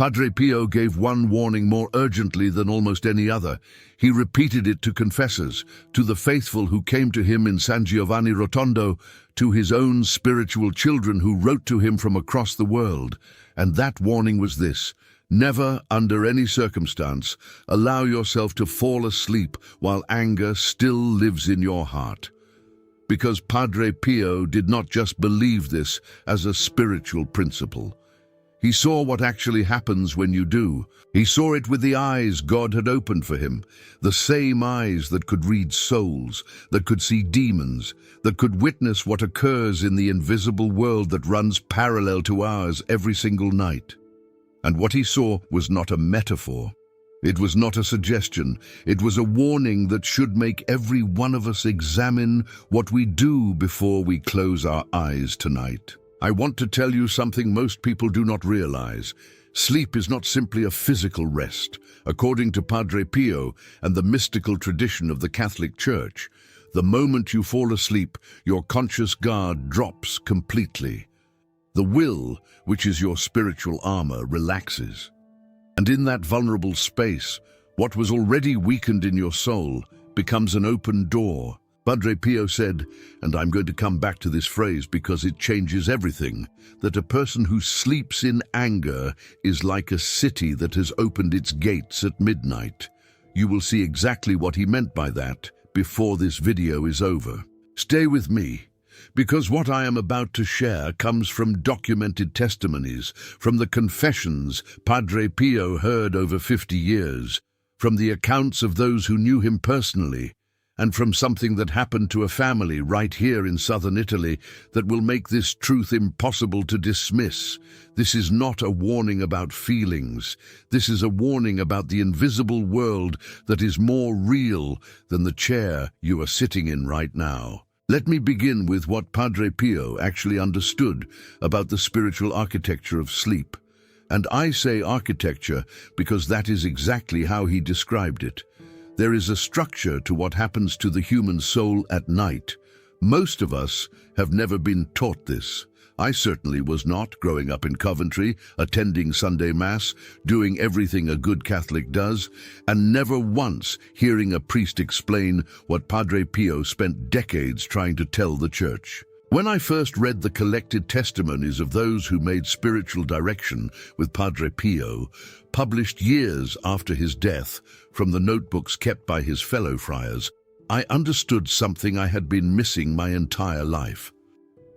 Padre Pio gave one warning more urgently than almost any other. He repeated it to confessors, to the faithful who came to him in San Giovanni Rotondo, to his own spiritual children who wrote to him from across the world. And that warning was this: never, under any circumstance, allow yourself to fall asleep while anger still lives in your heart. Because Padre Pio did not just believe this as a spiritual principle. He saw what actually happens when you do. He saw it with the eyes God had opened for him, the same eyes that could read souls, that could see demons, that could witness what occurs in the invisible world that runs parallel to ours every single night. And what he saw was not a metaphor. It was not a suggestion. It was a warning that should make every one of us examine what we do before we close our eyes tonight. I want to tell you something most people do not realize. Sleep is not simply a physical rest. According to Padre Pio and the mystical tradition of the Catholic Church, the moment you fall asleep, your conscious guard drops completely. The will, which is your spiritual armor, relaxes. And in that vulnerable space, what was already weakened in your soul becomes an open door. Padre Pio said, and I'm going to come back to this phrase because it changes everything, that a person who sleeps in anger is like a city that has opened its gates at midnight. You will see exactly what he meant by that before this video is over. Stay with me, because what I am about to share comes from documented testimonies, from the confessions Padre Pio heard over 50 years, from the accounts of those who knew him personally, and from something that happened to a family right here in southern Italy that will make this truth impossible to dismiss. This is not a warning about feelings. This is a warning about the invisible world that is more real than the chair you are sitting in right now. Let me begin with what Padre Pio actually understood about the spiritual architecture of sleep. And I say architecture because that is exactly how he described it. There is a structure to what happens to the human soul at night. Most of us have never been taught this. I certainly was not, growing up in Coventry, attending Sunday Mass, doing everything a good Catholic does, and never once hearing a priest explain what Padre Pio spent decades trying to tell the Church. When I first read the collected testimonies of those who made spiritual direction with Padre Pio, published years after his death from the notebooks kept by his fellow friars, I understood something I had been missing my entire life.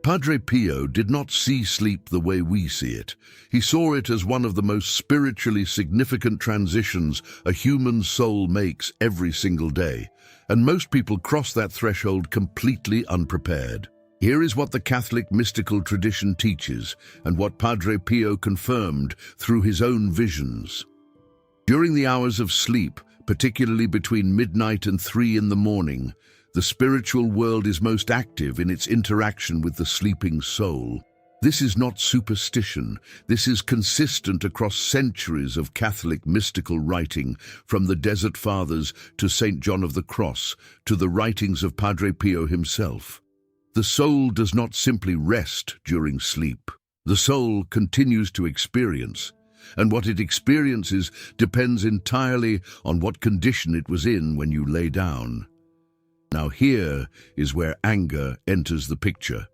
Padre Pio did not see sleep the way we see it. He saw it as one of the most spiritually significant transitions a human soul makes every single day, and most people cross that threshold completely unprepared. Here is what the Catholic mystical tradition teaches and what Padre Pio confirmed through his own visions. During the hours of sleep, particularly between midnight and 3 in the morning, the spiritual world is most active in its interaction with the sleeping soul. This is not superstition. This is consistent across centuries of Catholic mystical writing, from the Desert Fathers to St. John of the Cross to the writings of Padre Pio himself. The soul does not simply rest during sleep. The soul continues to experience, and what it experiences depends entirely on what condition it was in when you lay down. Now here is where anger enters the picture.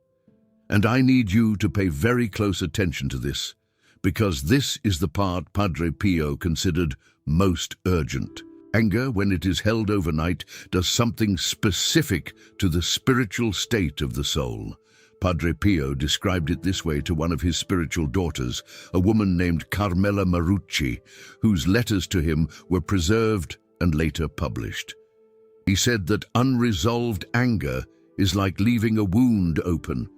And I need you to pay very close attention to this, because this is the part Padre Pio considered most urgent. Anger, when it is held overnight, does something specific to the spiritual state of the soul. Padre Pio described it this way to one of his spiritual daughters, a woman named Carmela Marucci, whose letters to him were preserved and later published. He said that unresolved anger is like leaving a wound open,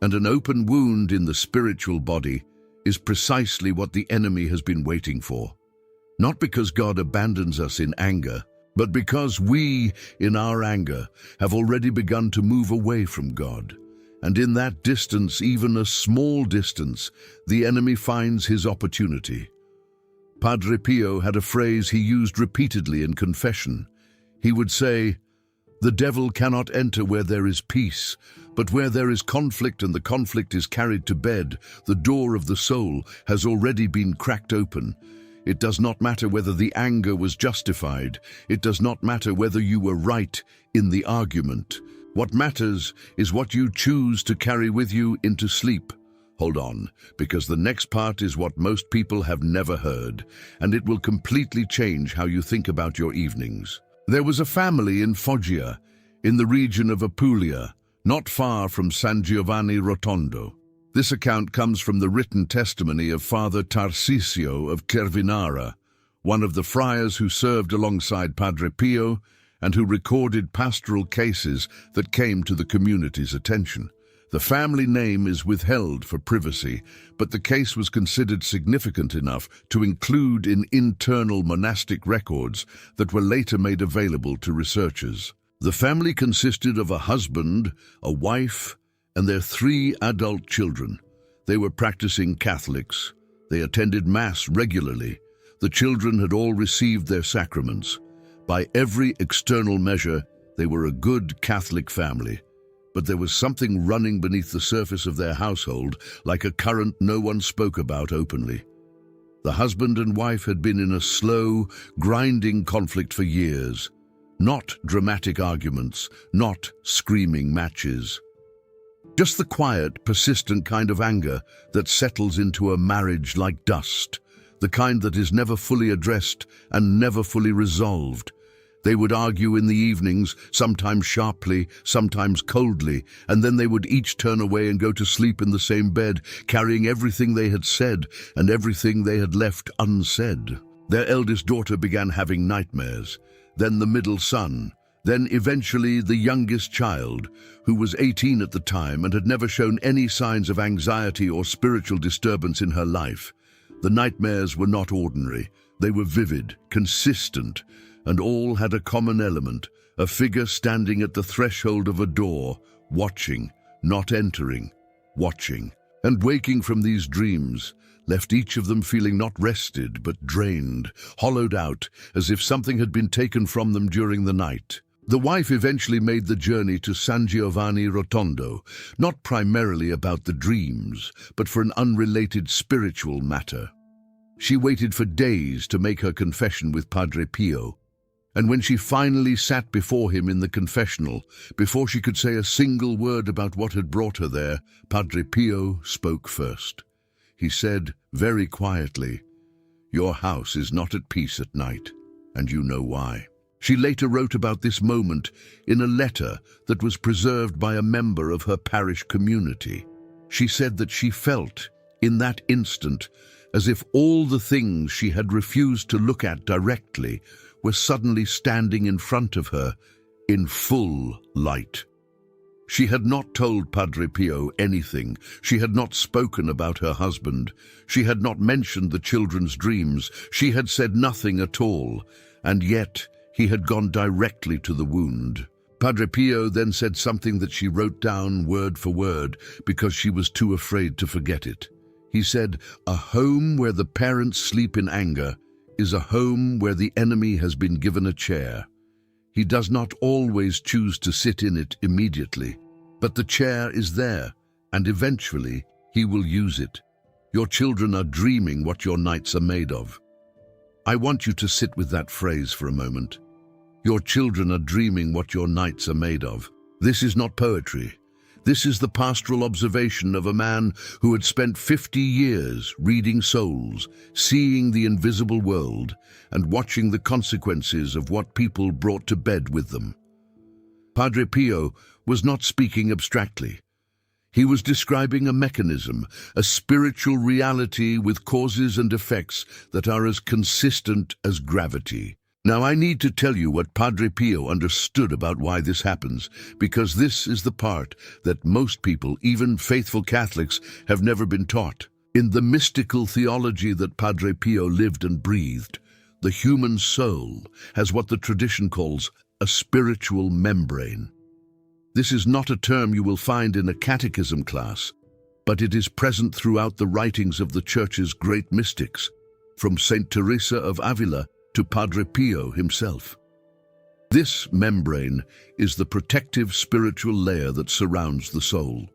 and an open wound in the spiritual body is precisely what the enemy has been waiting for. Not because God abandons us in anger, but because we, in our anger, have already begun to move away from God. And in that distance, even a small distance, the enemy finds his opportunity. Padre Pio had a phrase he used repeatedly in confession. He would say, The devil cannot enter where there is peace, but where there is conflict and the conflict is carried to bed, the door of the soul has already been cracked open. It does not matter whether the anger was justified. It does not matter whether you were right in the argument. What matters is what you choose to carry with you into sleep. Hold on, because the next part is what most people have never heard, and it will completely change how you think about your evenings. There was a family in Foggia, in the region of Apulia, not far from San Giovanni Rotondo. This account comes from the written testimony of Father Tarcisio of Cervinara, one of the friars who served alongside Padre Pio and who recorded pastoral cases that came to the community's attention. The family name is withheld for privacy, but the case was considered significant enough to include in internal monastic records that were later made available to researchers. The family consisted of a husband, a wife, and their 3 adult children. They were practicing Catholics. They attended Mass regularly. The children had all received their sacraments. By every external measure, they were a good Catholic family. But there was something running beneath the surface of their household, like a current no one spoke about openly. The husband and wife had been in a slow, grinding conflict for years. Not dramatic arguments, not screaming matches. Just the quiet, persistent kind of anger that settles into a marriage like dust, the kind that is never fully addressed and never fully resolved. They would argue in the evenings, sometimes sharply, sometimes coldly, and then they would each turn away and go to sleep in the same bed, carrying everything they had said and everything they had left unsaid. Their eldest daughter began having nightmares, then the middle son, then eventually the youngest child, who was 18 at the time and had never shown any signs of anxiety or spiritual disturbance in her life. The nightmares were not ordinary. They were vivid, consistent, and all had a common element, a figure standing at the threshold of a door, watching, not entering, watching. And waking from these dreams left each of them feeling not rested but drained, hollowed out, as if something had been taken from them during the night. The wife eventually made the journey to San Giovanni Rotondo, not primarily about the dreams, but for an unrelated spiritual matter. She waited for days to make her confession with Padre Pio, and when she finally sat before him in the confessional, before she could say a single word about what had brought her there, Padre Pio spoke first. He said, very quietly, "Your house is not at peace at night, and you know why." She later wrote about this moment in a letter that was preserved by a member of her parish community. She said that she felt, in that instant, as if all the things she had refused to look at directly were suddenly standing in front of her in full light. She had not told Padre Pio anything. She had not spoken about her husband. She had not mentioned the children's dreams. She had said nothing at all, and yet he had gone directly to the wound. Padre Pio then said something that she wrote down word for word because she was too afraid to forget it. He said, "A home where the parents sleep in anger is a home where the enemy has been given a chair. He does not always choose to sit in it immediately, but the chair is there, and eventually he will use it. Your children are dreaming what your nights are made of." I want you to sit with that phrase for a moment. Your children are dreaming what your nights are made of. This is not poetry. This is the pastoral observation of a man who had spent 50 years reading souls, seeing the invisible world, and watching the consequences of what people brought to bed with them. Padre Pio was not speaking abstractly. He was describing a mechanism, a spiritual reality with causes and effects that are as consistent as gravity. Now I need to tell you what Padre Pio understood about why this happens, because this is the part that most people, even faithful Catholics, have never been taught. In the mystical theology that Padre Pio lived and breathed, the human soul has what the tradition calls a spiritual membrane. This is not a term you will find in a catechism class, but it is present throughout the writings of the Church's great mystics, from Saint Teresa of Avila to Padre Pio himself. This membrane is the protective spiritual layer that surrounds the soul.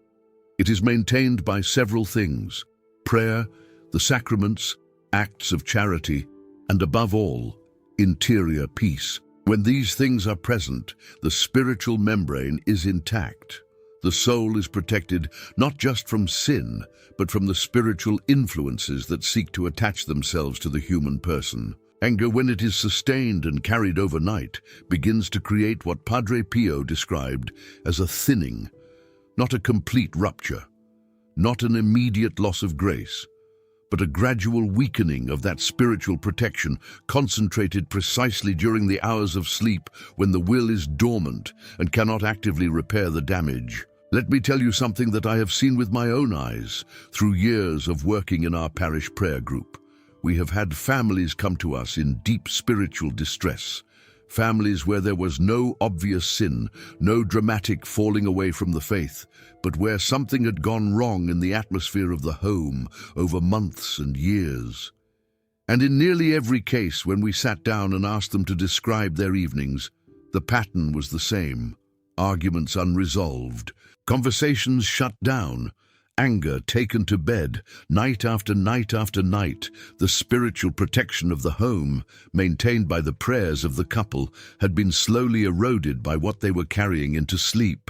It is maintained by several things: prayer, the sacraments, acts of charity, and above all, interior peace. When these things are present, the spiritual membrane is intact. The soul is protected not just from sin, but from the spiritual influences that seek to attach themselves to the human person. Anger, when it is sustained and carried overnight, begins to create what Padre Pio described as a thinning, not a complete rupture, not an immediate loss of grace, but a gradual weakening of that spiritual protection concentrated precisely during the hours of sleep when the will is dormant and cannot actively repair the damage. Let me tell you something that I have seen with my own eyes through years of working in our parish prayer group. We have had families come to us in deep spiritual distress, families where there was no obvious sin, no dramatic falling away from the faith, but where something had gone wrong in the atmosphere of the home over months and years. And in nearly every case, when we sat down and asked them to describe their evenings, the pattern was the same: arguments unresolved, conversations shut down, anger taken to bed, night after night after night. The spiritual protection of the home, maintained by the prayers of the couple, had been slowly eroded by what they were carrying into sleep.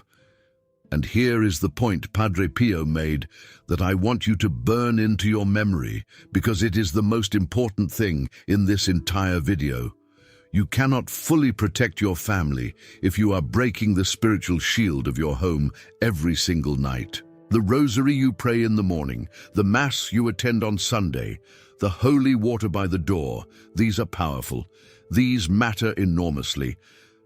And here is the point Padre Pio made that I want you to burn into your memory, because it is the most important thing in this entire video. You cannot fully protect your family if you are breaking the spiritual shield of your home every single night. The rosary you pray in the morning, the Mass you attend on Sunday, the holy water by the door, these are powerful. These matter enormously,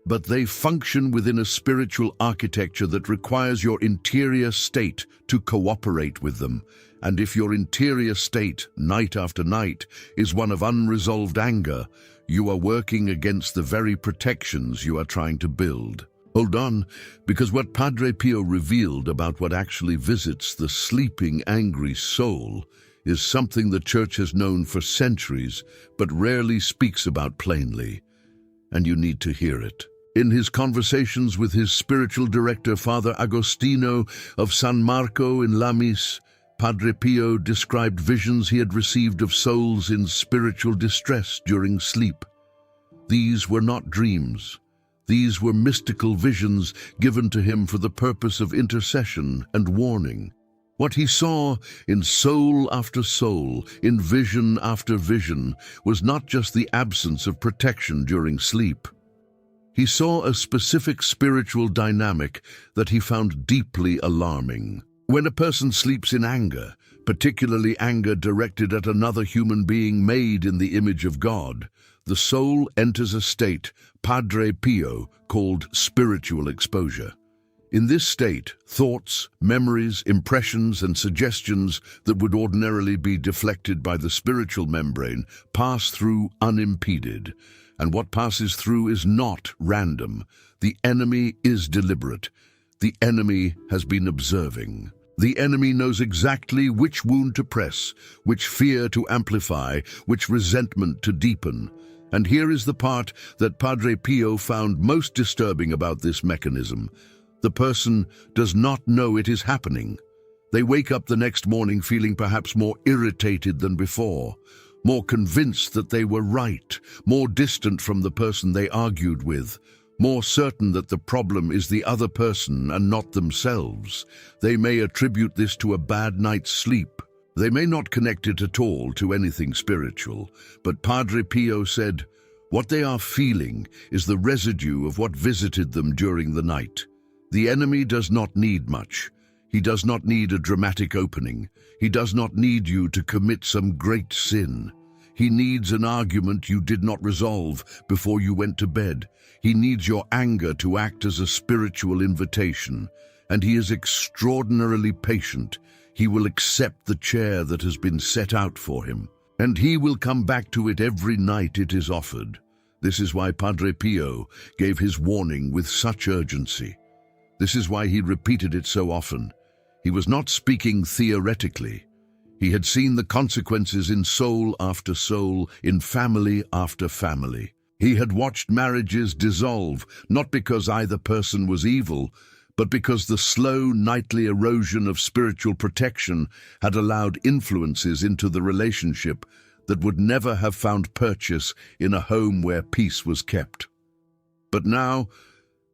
but they function within a spiritual architecture that requires your interior state to cooperate with them. And if your interior state, night after night, is one of unresolved anger, you are working against the very protections you are trying to build. Hold on, because what Padre Pio revealed about what actually visits the sleeping, angry soul is something the Church has known for centuries, but rarely speaks about plainly. And you need to hear it. In his conversations with his spiritual director, Father Agostino of San Marco in Lamis, Padre Pio described visions he had received of souls in spiritual distress during sleep. These were not dreams. These were mystical visions given to him for the purpose of intercession and warning. What he saw in soul after soul, in vision after vision, was not just the absence of protection during sleep. He saw a specific spiritual dynamic that he found deeply alarming. When a person sleeps in anger, particularly anger directed at another human being made in the image of God, the soul enters a state Padre Pio called spiritual exposure. In this state, thoughts, memories, impressions, and suggestions that would ordinarily be deflected by the spiritual membrane pass through unimpeded. And what passes through is not random. The enemy is deliberate. The enemy has been observing. The enemy knows exactly which wound to press, which fear to amplify, which resentment to deepen. And here is the part that Padre Pio found most disturbing about this mechanism. The person does not know it is happening. They wake up the next morning feeling perhaps more irritated than before, more convinced that they were right, more distant from the person they argued with, more certain that the problem is the other person and not themselves. They may attribute this to a bad night's sleep. They may not connect it at all to anything spiritual, but Padre Pio said, what they are feeling is the residue of what visited them during the night. The enemy does not need much. He does not need a dramatic opening. He does not need you to commit some great sin. He needs an argument you did not resolve before you went to bed. He needs your anger to act as a spiritual invitation, and he is extraordinarily patient. He will accept the chair that has been set out for him, and he will come back to it every night it is offered. This is why Padre Pio gave his warning with such urgency. This is why he repeated it so often. He was not speaking theoretically. He had seen the consequences in soul after soul, in family after family. He had watched marriages dissolve, not because either person was evil, but because the slow, nightly erosion of spiritual protection had allowed influences into the relationship that would never have found purchase in a home where peace was kept. But now,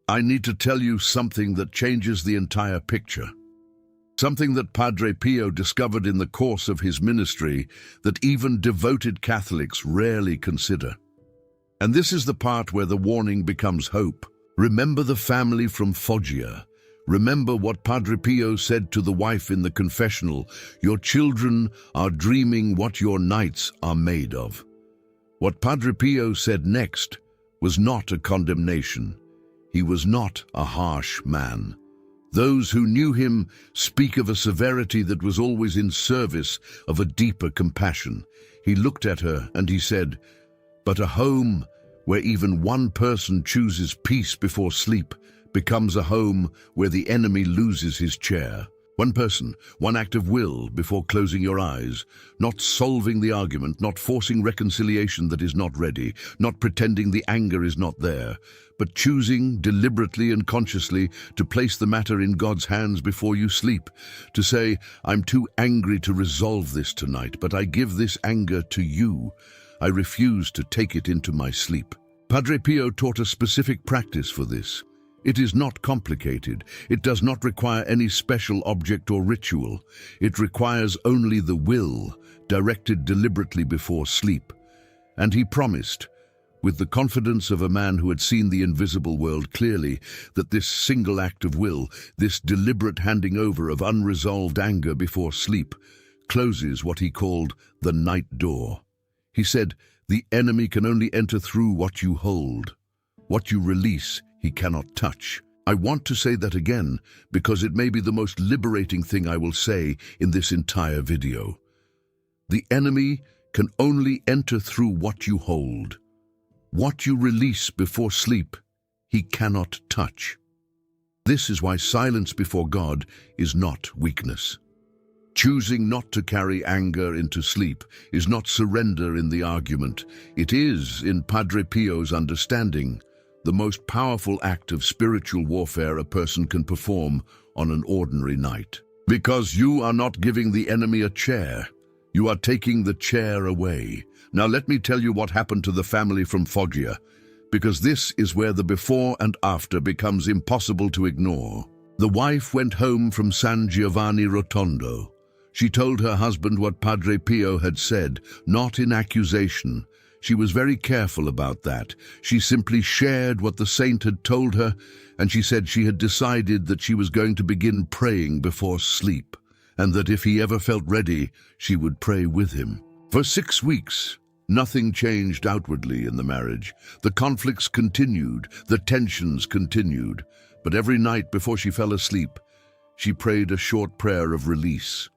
I need to tell you something that changes the entire picture. Something that Padre Pio discovered in the course of his ministry that even devoted Catholics rarely consider. And this is the part where the warning becomes hope. Remember the family from Foggia. Remember what Padre Pio said to the wife in the confessional, "Your children are dreaming what your nights are made of." What Padre Pio said next was not a condemnation. He was not a harsh man. Those who knew him speak of a severity that was always in service of a deeper compassion. He looked at her and he said, "But a home where even one person chooses peace before sleep becomes a home where the enemy loses his chair. One person, one act of will before closing your eyes, not solving the argument, not forcing reconciliation that is not ready, not pretending the anger is not there, but choosing deliberately and consciously to place the matter in God's hands before you sleep, to say, 'I'm too angry to resolve this tonight, but I give this anger to you. I refuse to take it into my sleep.'" Padre Pio taught a specific practice for this. It is not complicated. It does not require any special object or ritual. It requires only the will, directed deliberately before sleep. And he promised, with the confidence of a man who had seen the invisible world clearly, that this single act of will, this deliberate handing over of unresolved anger before sleep, closes what he called the night door. He said, "The enemy can only enter through what you hold. What you release, he cannot touch." I want to say that again because it may be the most liberating thing I will say in this entire video. The enemy can only enter through what you hold. What you release before sleep, he cannot touch. This is why silence before God is not weakness. Choosing not to carry anger into sleep is not surrender in the argument. It is, in Padre Pio's understanding, the most powerful act of spiritual warfare a person can perform on an ordinary night. Because you are not giving the enemy a chair, you are taking the chair away. Now let me tell you what happened to the family from Foggia, because this is where the before and after becomes impossible to ignore. The wife went home from San Giovanni Rotondo. She told her husband what Padre Pio had said, not in accusation. She was very careful about that. She simply shared what the saint had told her, and she said she had decided that she was going to begin praying before sleep, and that if he ever felt ready, she would pray with him. For 6 weeks, nothing changed outwardly in the marriage. The conflicts continued, the tensions continued, but every night before she fell asleep, she prayed a short prayer of release.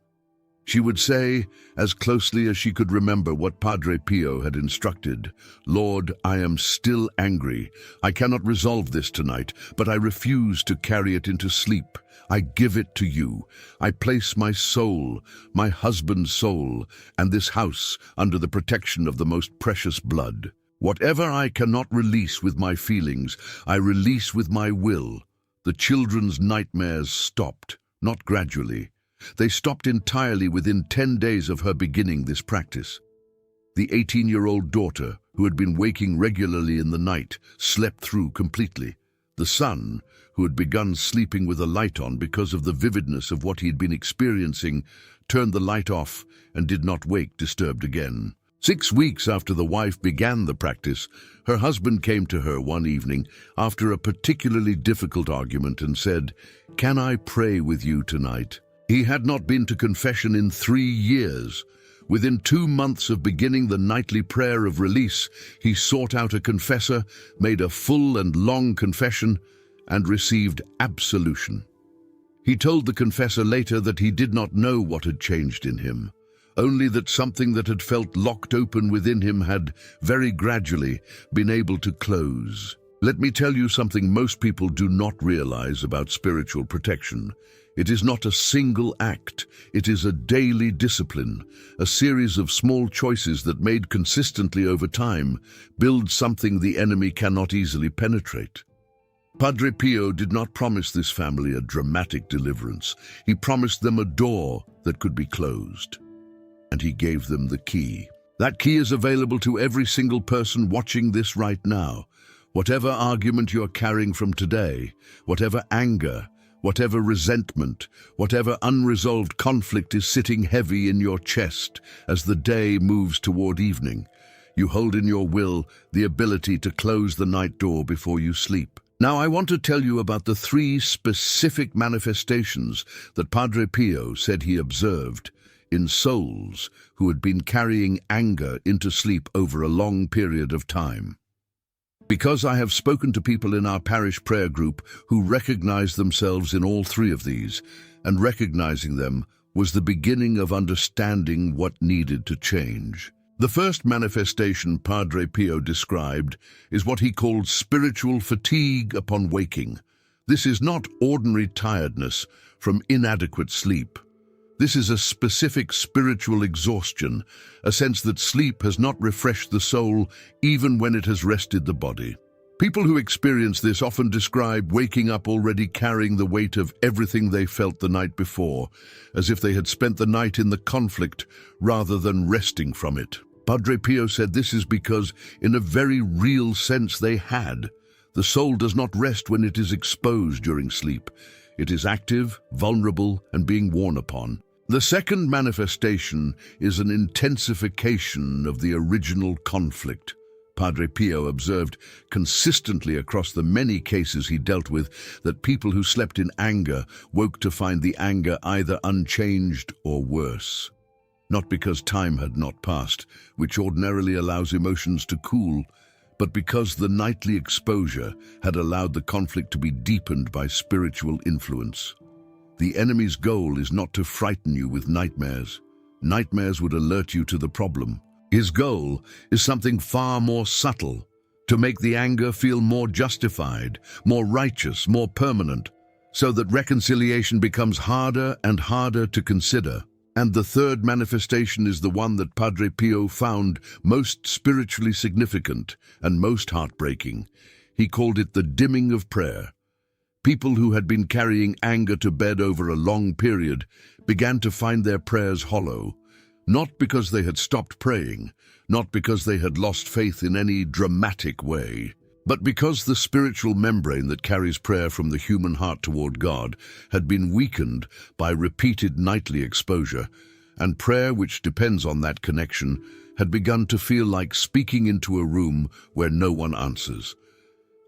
She would say, as closely as she could remember what Padre Pio had instructed, "Lord, I am still angry. I cannot resolve this tonight, but I refuse to carry it into sleep. I give it to you. I place my soul, my husband's soul, and this house under the protection of the most precious blood. Whatever I cannot release with my feelings, I release with my will." The children's nightmares stopped, not gradually. They stopped entirely within 10 days of her beginning this practice. The 18-year-old daughter, who had been waking regularly in the night, slept through completely. The son, who had begun sleeping with a light on because of the vividness of what he had been experiencing, turned the light off and did not wake disturbed again. 6 weeks after the wife began the practice, her husband came to her one evening after a particularly difficult argument and said, "Can I pray with you tonight?" He had not been to confession in 3 years. Within 2 months of beginning the nightly prayer of release, he sought out a confessor, made a full and long confession, and received absolution. He told the confessor later that he did not know what had changed in him, only that something that had felt locked open within him had, very gradually, been able to close. Let me tell you something most people do not realize about spiritual protection. It is not a single act, it is a daily discipline, a series of small choices that made consistently over time build something the enemy cannot easily penetrate. Padre Pio did not promise this family a dramatic deliverance. He promised them a door that could be closed. And he gave them the key. That key is available to every single person watching this right now. Whatever argument you're carrying from today, whatever anger, whatever resentment, whatever unresolved conflict is sitting heavy in your chest as the day moves toward evening, you hold in your will the ability to close the night door before you sleep. Now I want to tell you about the 3 specific manifestations that Padre Pio said he observed in souls who had been carrying anger into sleep over a long period of time. Because I have spoken to people in our parish prayer group who recognized themselves in all 3 of these, and recognizing them was the beginning of understanding what needed to change. The first manifestation Padre Pio described is what he called spiritual fatigue upon waking. This is not ordinary tiredness from inadequate sleep. This is a specific spiritual exhaustion, a sense that sleep has not refreshed the soul even when it has rested the body. People who experience this often describe waking up already carrying the weight of everything they felt the night before, as if they had spent the night in the conflict rather than resting from it. Padre Pio said this is because, in a very real sense, they had. The soul does not rest when it is exposed during sleep. It is active, vulnerable, and being worn upon. The second manifestation is an intensification of the original conflict. Padre Pio observed consistently across the many cases he dealt with that people who slept in anger woke to find the anger either unchanged or worse. Not because time had not passed, which ordinarily allows emotions to cool, but because the nightly exposure had allowed the conflict to be deepened by spiritual influence. The enemy's goal is not to frighten you with nightmares. Nightmares would alert you to the problem. His goal is something far more subtle, to make the anger feel more justified, more righteous, more permanent, so that reconciliation becomes harder and harder to consider. And the third manifestation is the one that Padre Pio found most spiritually significant and most heartbreaking. He called it the dimming of prayer. People who had been carrying anger to bed over a long period began to find their prayers hollow, not because they had stopped praying, not because they had lost faith in any dramatic way, but because the spiritual membrane that carries prayer from the human heart toward God had been weakened by repeated nightly exposure, and prayer, which depends on that connection, had begun to feel like speaking into a room where no one answers.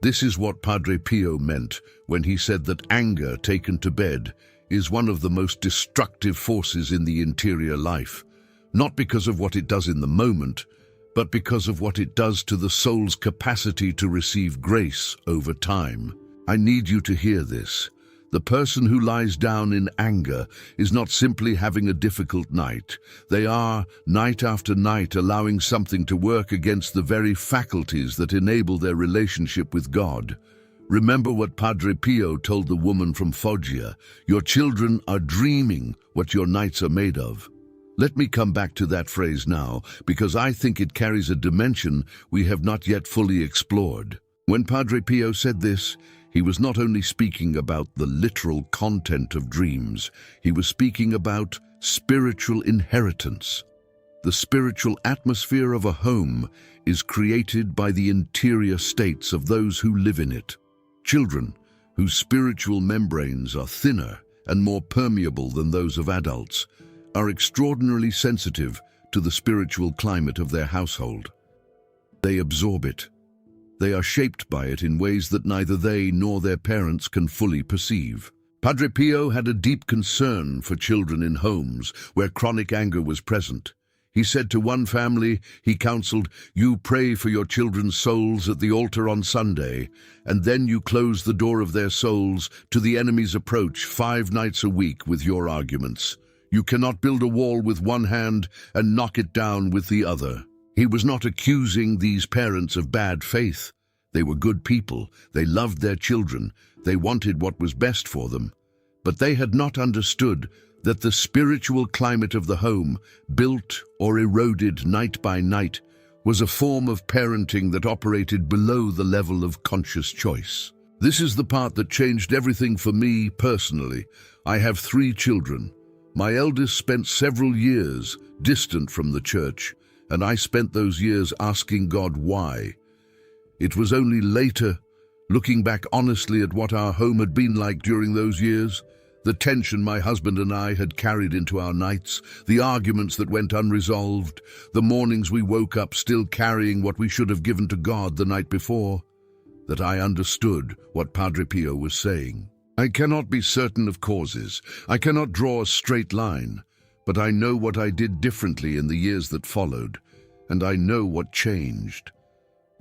This is what Padre Pio meant when he said that anger taken to bed is one of the most destructive forces in the interior life, not because of what it does in the moment, but because of what it does to the soul's capacity to receive grace over time. I need you to hear this. The person who lies down in anger is not simply having a difficult night. They are, night after night, allowing something to work against the very faculties that enable their relationship with God. Remember what Padre Pio told the woman from Foggia: your children are dreaming what your nights are made of. Let me come back to that phrase now, because I think it carries a dimension we have not yet fully explored. When Padre Pio said this, he was not only speaking about the literal content of dreams, he was speaking about spiritual inheritance. The spiritual atmosphere of a home is created by the interior states of those who live in it. Children, whose spiritual membranes are thinner and more permeable than those of adults, are extraordinarily sensitive to the spiritual climate of their household. They absorb it. They are shaped by it in ways that neither they nor their parents can fully perceive. Padre Pio had a deep concern for children in homes where chronic anger was present. He said to one family, he counseled, "You pray for your children's souls at the altar on Sunday, and then you close the door of their souls to the enemy's approach 5 nights a week with your arguments. You cannot build a wall with one hand and knock it down with the other." He was not accusing these parents of bad faith. They were good people. They loved their children. They wanted what was best for them. But they had not understood that the spiritual climate of the home, built or eroded night by night, was a form of parenting that operated below the level of conscious choice. This is the part that changed everything for me personally. I have 3 children. My eldest spent several years distant from the church, and I spent those years asking God why. It was only later, looking back honestly at what our home had been like during those years, the tension my husband and I had carried into our nights, the arguments that went unresolved, the mornings we woke up still carrying what we should have given to God the night before, that I understood what Padre Pio was saying. I cannot be certain of causes. I cannot draw a straight line, but I know what I did differently in the years that followed, and I know what changed.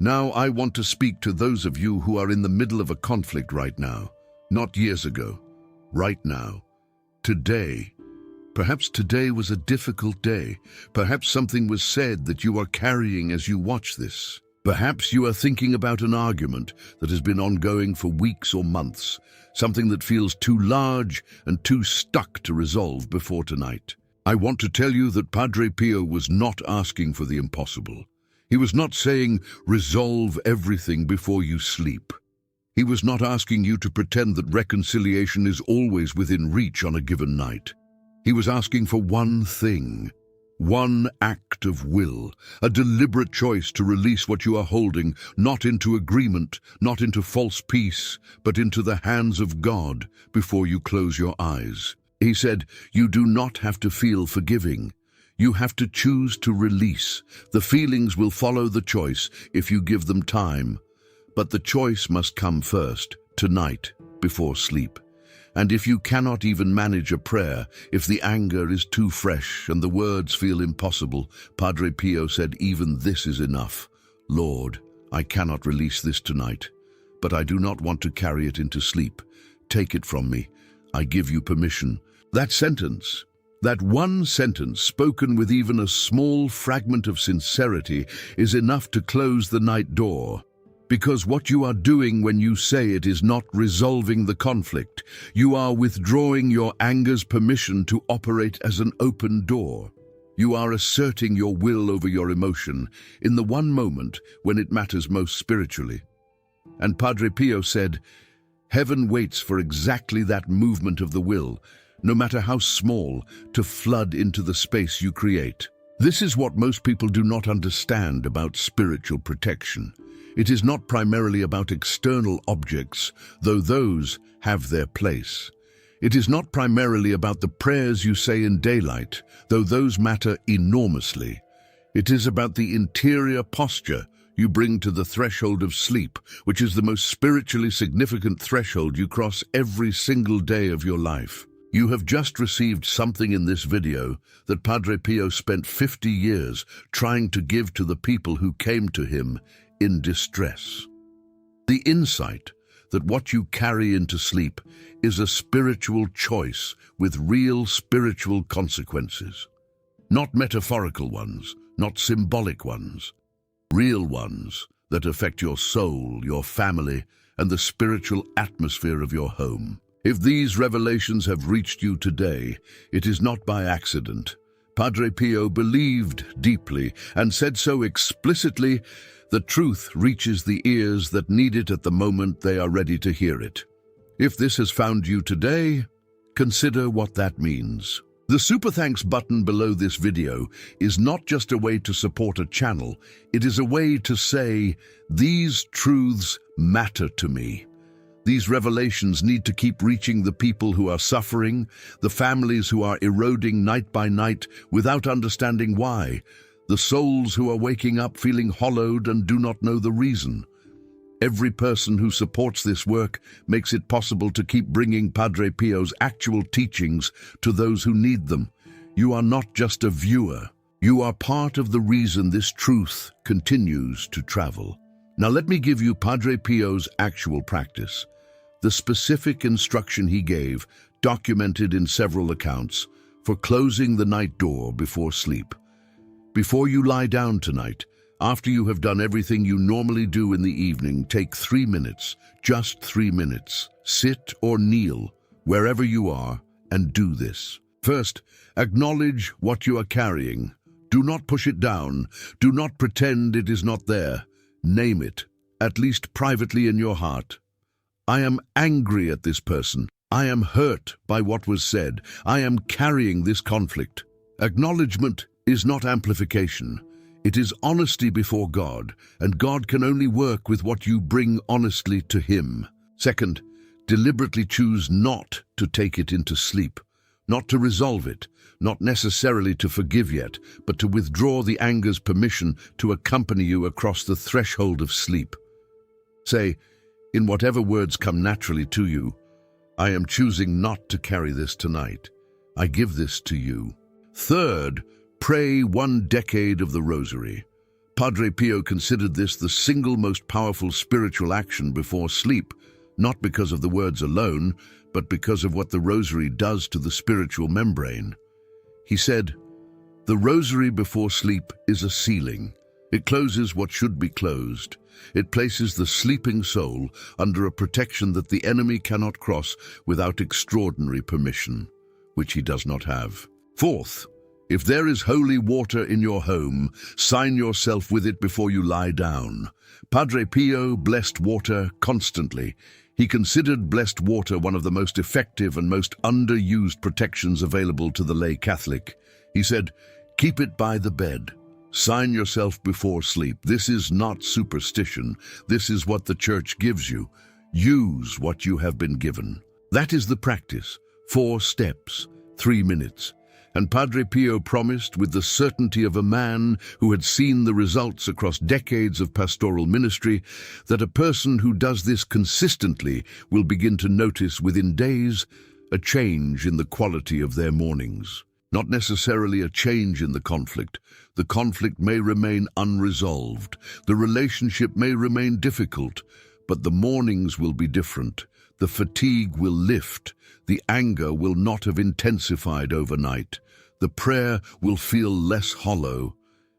Now I want to speak to those of you who are in the middle of a conflict right now, not years ago. Right now, today. Perhaps today was a difficult day. Perhaps something was said that you are carrying as you watch this. Perhaps you are thinking about an argument that has been ongoing for weeks or months, something that feels too large and too stuck to resolve before tonight. I want to tell you that Padre Pio was not asking for the impossible. He was not saying, resolve everything before you sleep. He was not asking you to pretend that reconciliation is always within reach on a given night. He was asking for one thing, one act of will, a deliberate choice to release what you are holding, not into agreement, not into false peace, but into the hands of God before you close your eyes. He said, you do not have to feel forgiving. You have to choose to release. The feelings will follow the choice if you give them time. But the choice must come first, tonight, before sleep. And if you cannot even manage a prayer, if the anger is too fresh and the words feel impossible, Padre Pio said, even this is enough. Lord, I cannot release this tonight, but I do not want to carry it into sleep. Take it from me. I give you permission. That sentence, that one sentence spoken with even a small fragment of sincerity is enough to close the night door. Because what you are doing when you say it is not resolving the conflict. You are withdrawing your anger's permission to operate as an open door. You are asserting your will over your emotion in the one moment when it matters most spiritually. And Padre Pio said, heaven waits for exactly that movement of the will, no matter how small, to flood into the space you create. This is what most people do not understand about spiritual protection. It is not primarily about external objects, though those have their place. It is not primarily about the prayers you say in daylight, though those matter enormously. It is about the interior posture you bring to the threshold of sleep, which is the most spiritually significant threshold you cross every single day of your life. You have just received something in this video that Padre Pio spent 50 years trying to give to the people who came to him in distress. The insight that what you carry into sleep is a spiritual choice with real spiritual consequences. Not metaphorical ones, not symbolic ones, real ones that affect your soul, your family, and the spiritual atmosphere of your home. If these revelations have reached you today, it is not by accident. Padre Pio believed deeply and said so explicitly. The truth reaches the ears that need it at the moment they are ready to hear it. If this has found you today, consider what that means. The Super Thanks button below this video is not just a way to support a channel, it is a way to say, these truths matter to me. These revelations need to keep reaching the people who are suffering, the families who are eroding night by night without understanding why, the souls who are waking up feeling hollowed and do not know the reason. Every person who supports this work makes it possible to keep bringing Padre Pio's actual teachings to those who need them. You are not just a viewer. You are part of the reason this truth continues to travel. Now let me give you Padre Pio's actual practice. The specific instruction he gave, documented in several accounts, for closing the night door before sleep. Before you lie down tonight, after you have done everything you normally do in the evening, take 3 minutes, just 3 minutes. Sit or kneel, wherever you are, and do this. First, acknowledge what you are carrying. Do not push it down. Do not pretend it is not there. Name it, at least privately in your heart. I am angry at this person. I am hurt by what was said. I am carrying this conflict. Acknowledgement is not amplification. It is honesty before God, and God can only work with what you bring honestly to Him. Second, deliberately choose not to take it into sleep, not to resolve it, not necessarily to forgive yet, but to withdraw the anger's permission to accompany you across the threshold of sleep. Say, in whatever words come naturally to you, I am choosing not to carry this tonight. I give this to you. Third, pray 1 decade of the rosary. Padre Pio considered this the single most powerful spiritual action before sleep, not because of the words alone, but because of what the rosary does to the spiritual membrane. He said, "The rosary before sleep is a sealing. It closes what should be closed. It places the sleeping soul under a protection that the enemy cannot cross without extraordinary permission, which he does not have." Fourth, if there is holy water in your home, sign yourself with it before you lie down. Padre Pio blessed water constantly. He considered blessed water one of the most effective and most underused protections available to the lay Catholic. He said, "Keep it by the bed. Sign yourself before sleep. This is not superstition. This is what the Church gives you. Use what you have been given." That is the practice. 4 steps, 3 minutes. And Padre Pio promised, with the certainty of a man who had seen the results across decades of pastoral ministry, that a person who does this consistently will begin to notice within days a change in the quality of their mornings. Not necessarily a change in the conflict. The conflict may remain unresolved. The relationship may remain difficult, but the mornings will be different. The fatigue will lift. The anger will not have intensified overnight. The prayer will feel less hollow.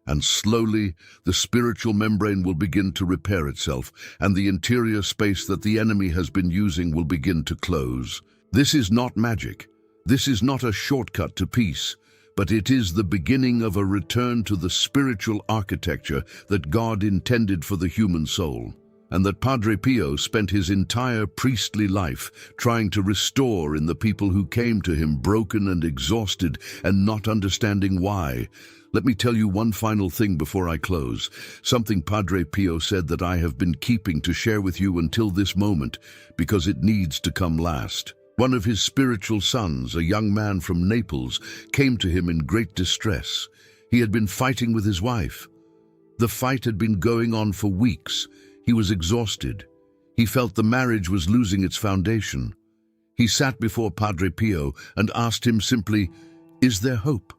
And slowly, the spiritual membrane will begin to repair itself, and the interior space that the enemy has been using will begin to close. This is not magic. This is not a shortcut to peace, but it is the beginning of a return to the spiritual architecture that God intended for the human soul, and that Padre Pio spent his entire priestly life trying to restore in the people who came to him broken and exhausted and not understanding why. Let me tell you one final thing before I close, something Padre Pio said that I have been keeping to share with you until this moment, because it needs to come last. One of his spiritual sons, a young man from Naples, came to him in great distress. He had been fighting with his wife. The fight had been going on for weeks. He was exhausted. He felt the marriage was losing its foundation. He sat before Padre Pio and asked him simply, "Is there hope?"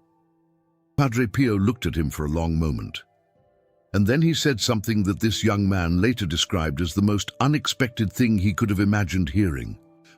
Padre Pio looked at him for a long moment. And then he said something that this young man later described as the most unexpected thing he could have imagined hearing.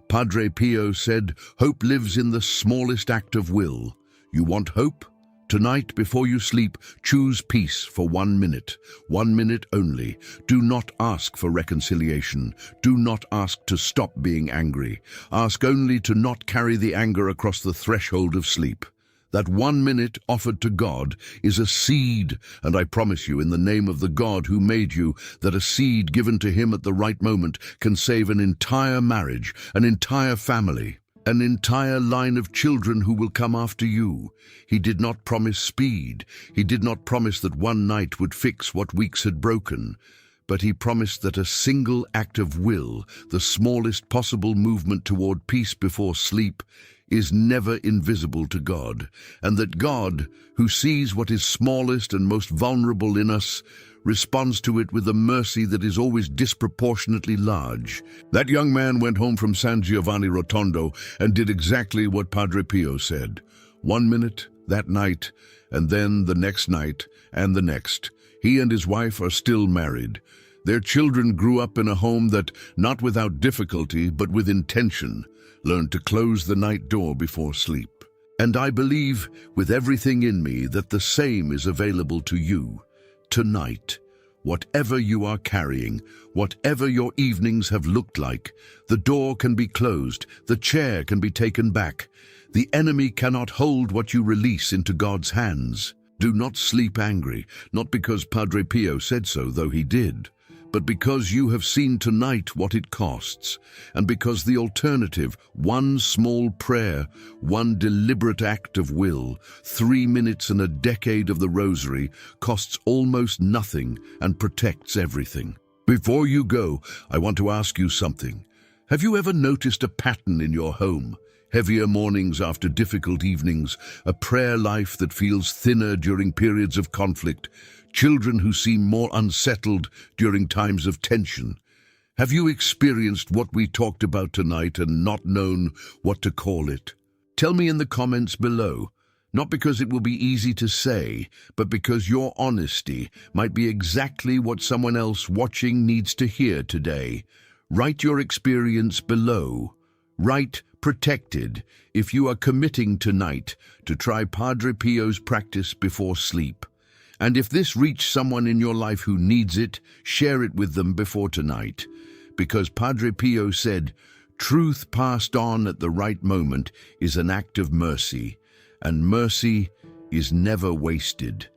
Padre Pio said, "Hope lives in the smallest act of will. You want hope? Tonight, before you sleep, choose peace for 1 minute. 1 minute only. Do not ask for reconciliation. Do not ask to stop being angry. Ask only to not carry the anger across the threshold of sleep. That 1 minute offered to God is a seed, and I promise you, in the name of the God who made you, that a seed given to Him at the right moment can save an entire marriage, an entire family, an entire line of children who will come after you. He did not promise speed. He did not promise that 1 night would fix what weeks had broken. But He promised that a single act of will, the smallest possible movement toward peace before sleep, is never invisible to God, and that God, who sees what is smallest and most vulnerable in us, responds to it with a mercy that is always disproportionately large. That young man went home from San Giovanni Rotondo and did exactly what Padre Pio said. 1 minute, that night, and then the next night, and the next. He and his wife are still married. Their children grew up in a home that, not without difficulty, but with intention, learned to close the night door before sleep. And I believe, with everything in me, that the same is available to you. Tonight, Whatever you are carrying, whatever your evenings have looked like, the door can be closed, the chair can be taken back. The enemy cannot hold what you release into God's hands. Do not sleep angry, not because Padre Pio said so, though he did, but because you have seen tonight what it costs, and because the alternative, one small prayer, one deliberate act of will, 3 minutes and a decade of the rosary, costs almost nothing and protects everything. Before you go, I want to ask you something. Have you ever noticed a pattern in your home? Heavier mornings after difficult evenings, a prayer life that feels thinner during periods of conflict, children who seem more unsettled during times of tension. Have you experienced what we talked about tonight and not known what to call it? Tell me in the comments below, not because it will be easy to say, but because your honesty might be exactly what someone else watching needs to hear today. Write your experience below. Write protected if you are committing tonight to try Padre Pio's practice before sleep. And if this reached someone in your life who needs it, share it with them before tonight. Because Padre Pio said, truth passed on at the right moment is an act of mercy, and mercy is never wasted.